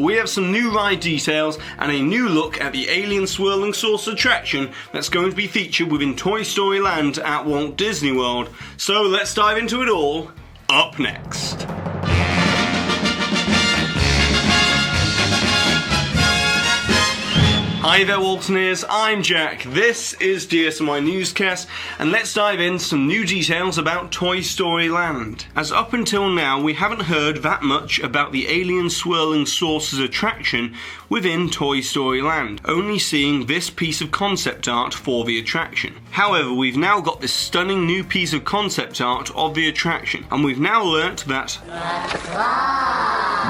we have some new ride details and a new look at the Alien Swirling Saucers attraction that's going to be featured within Toy Story Land at Walt Disney World. So let's dive into it all, up next. Hi there Wantonness, I'm Jack, this is DSNY Newscast, and let's dive in some new details about Toy Story Land. As up until now we haven't heard that much about the Alien Swirling Saucers attraction within Toy Story Land, only seeing this piece of concept art for the attraction. However, we've now got this stunning new piece of concept art of the attraction, and we've now learnt that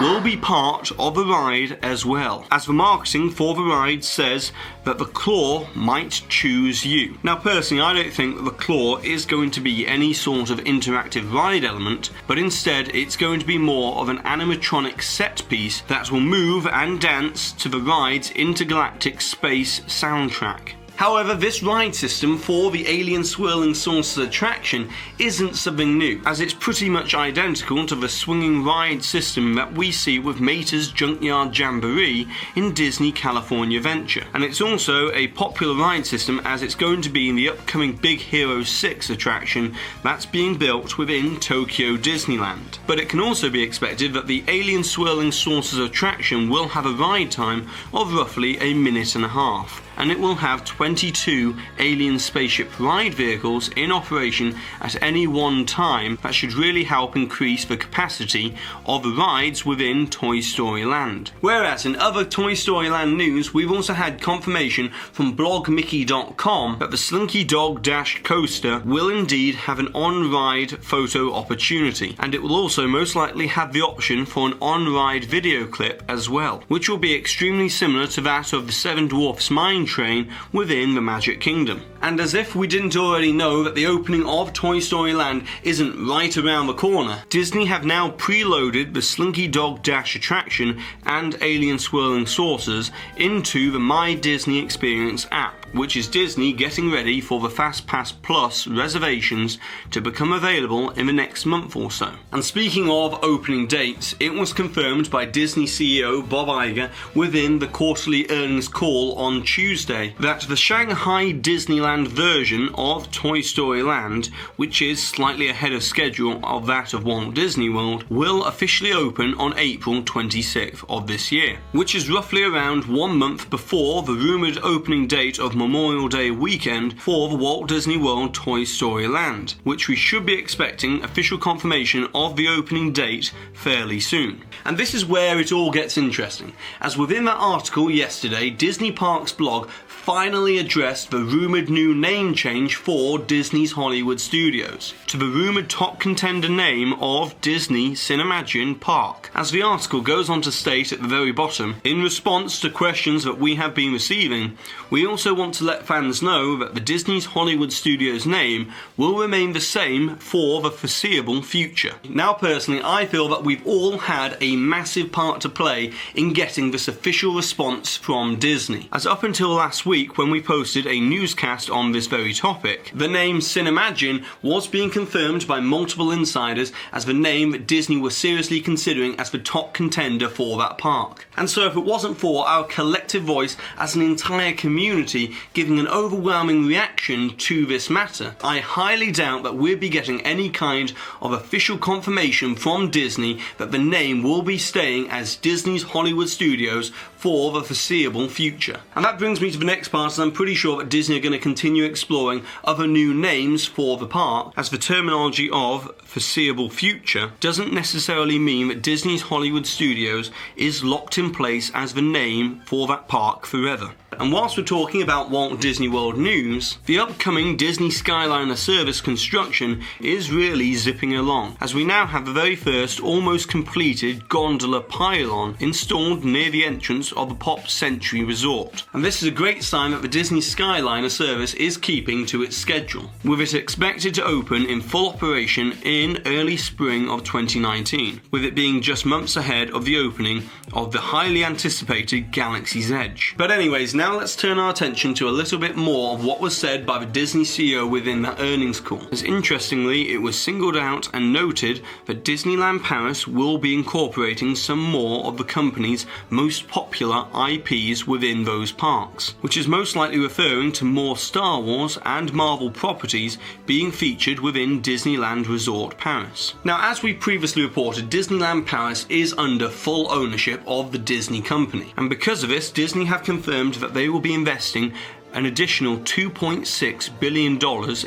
will be part of the ride as well, as the marketing for the ride says that the claw might choose you. Now personally I don't think that the claw is going to be any sort of interactive ride element, but instead it's going to be more of an animatronic set piece that will move and dance to the ride's intergalactic space soundtrack. However, this ride system for the Alien Swirling Saucers attraction isn't something new, as it's pretty much identical to the swinging ride system that we see with Mater's Junkyard Jamboree in Disney California Adventure. And it's also a popular ride system as it's going to be in the upcoming Big Hero 6 attraction that's being built within Tokyo Disneyland. But it can also be expected that the Alien Swirling Saucers attraction will have a ride time of roughly a minute and a half. And it will have 22 alien spaceship ride vehicles in operation at any one time. That should really help increase the capacity of the rides within Toy Story Land. Whereas in other Toy Story Land news, we've also had confirmation from blogmickey.com that the Slinky Dog Dash Coaster will indeed have an on-ride photo opportunity, and it will also most likely have the option for an on-ride video clip as well, which will be extremely similar to that of the Seven Dwarfs Mine Train within the Magic Kingdom. And as if we didn't already know that the opening of Toy Story Land isn't right around the corner, Disney have now preloaded the Slinky Dog Dash attraction and Alien Swirling Saucers into the My Disney Experience app, which is Disney getting ready for the FastPass Plus reservations to become available in the next month or so. And speaking of opening dates, it was confirmed by Disney CEO Bob Iger within the quarterly earnings call on Tuesday that the Shanghai Disneyland version of Toy Story Land, which is slightly ahead of schedule of that of Walt Disney World, will officially open on April 26th of this year, which is roughly around 1 month before the rumoured opening date of Memorial Day weekend for the Walt Disney World Toy Story Land, which we should be expecting official confirmation of the opening date fairly soon. And this is where it all gets interesting, as within that article yesterday, Disney Parks blog finally addressed the rumoured new name change for Disney's Hollywood Studios to the rumoured top contender name of Disney Cinemagine Park. As the article goes on to state at the very bottom, in response to questions that we have been receiving, we also want to let fans know that the Disney's Hollywood Studios name will remain the same for the foreseeable future. Now personally, I feel that we've all had a massive part to play in getting this official response from Disney, as up until last week when we posted a newscast on this very topic, the name Cinemagine was being confirmed by multiple insiders as the name that Disney was seriously considering as the top contender for that park. And so if it wasn't for our collective voice as an entire community giving an overwhelming reaction to this matter, I highly doubt that we'll be getting any kind of official confirmation from Disney that the name will be staying as Disney's Hollywood Studios for the foreseeable future. And that brings me to the next part, and I'm pretty sure that Disney are going to continue exploring other new names for the park, as the terminology of foreseeable future doesn't necessarily mean that Disney's Hollywood Studios is locked in place as the name for that park forever. And whilst we're talking about Walt Disney World news, the upcoming Disney Skyliner service construction is really zipping along, as we now have the very first almost completed gondola pylon installed near the entrance of the Pop Century Resort. And this is a great sign that the Disney Skyliner service is keeping to its schedule, with it expected to open in full operation in early spring of 2019, with it being just months ahead of the opening of the highly anticipated Galaxy's Edge. But anyways, now now let's turn our attention to a little bit more of what was said by the Disney CEO within that earnings call. As interestingly, it was singled out and noted that Disneyland Paris will be incorporating some more of the company's most popular IPs within those parks, which is most likely referring to more Star Wars and Marvel properties being featured within Disneyland Resort Paris. Now, as we previously reported, Disneyland Paris is under full ownership of the Disney Company, and because of this, Disney have confirmed that they will be investing an additional $2.6 billion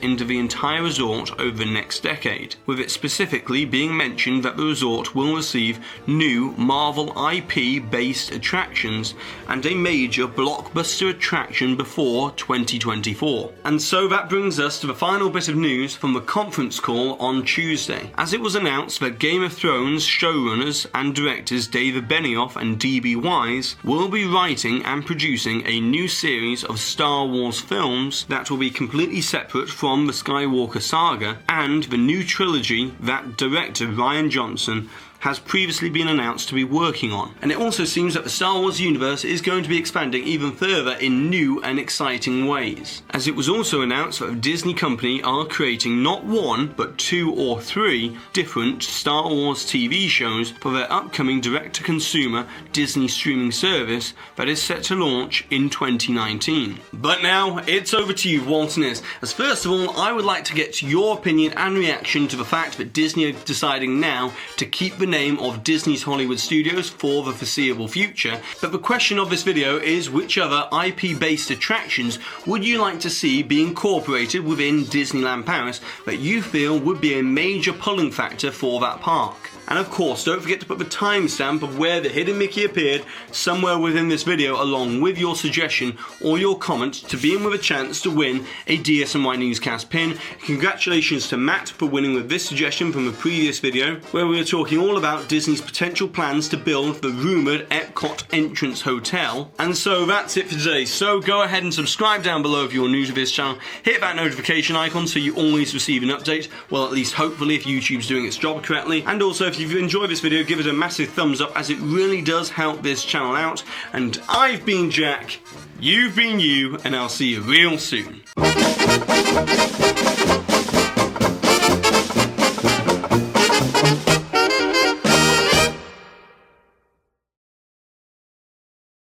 into the entire resort over the next decade, with it specifically being mentioned that the resort will receive new Marvel IP-based attractions and a major blockbuster attraction before 2024. And so that brings us to the final bit of news from the conference call on Tuesday, as it was announced that Game of Thrones showrunners and directors David Benioff and D.B. Weiss will be writing and producing a new series of Star Wars films that will be completely separate from the Skywalker saga and the new trilogy that director Rian Johnson has previously been announced to be working on. And it also seems that the Star Wars universe is going to be expanding even further in new and exciting ways, as it was also announced that the Disney Company are creating not one, but 2 or 3 different Star Wars TV shows for their upcoming direct-to-consumer Disney streaming service that is set to launch in 2019. But now, it's over to you, Wantonness, as first of all, I would like to get your opinion and reaction to the fact that Disney are deciding now to keep the name of Disney's Hollywood Studios for the foreseeable future. But the question of this video is, which other IP-based attractions would you like to see be incorporated within Disneyland Paris that you feel would be a major pulling factor for that park? And of course, don't forget to put the timestamp of where the hidden Mickey appeared somewhere within this video along with your suggestion or your comment to be in with a chance to win a DSNY Newscast pin. Congratulations to Matt for winning with this suggestion from the previous video, where we were talking all about Disney's potential plans to build the rumoured Epcot entrance hotel. And so that's it for today. So go ahead and subscribe down below if you're new to this channel. Hit that notification icon so you always receive an update. Well, at least hopefully if YouTube's doing its job correctly. And also, if you've enjoyed this video, give it a massive thumbs up, as it really does help this channel out. And I've been Jack, you've been you, and I'll see you real soon.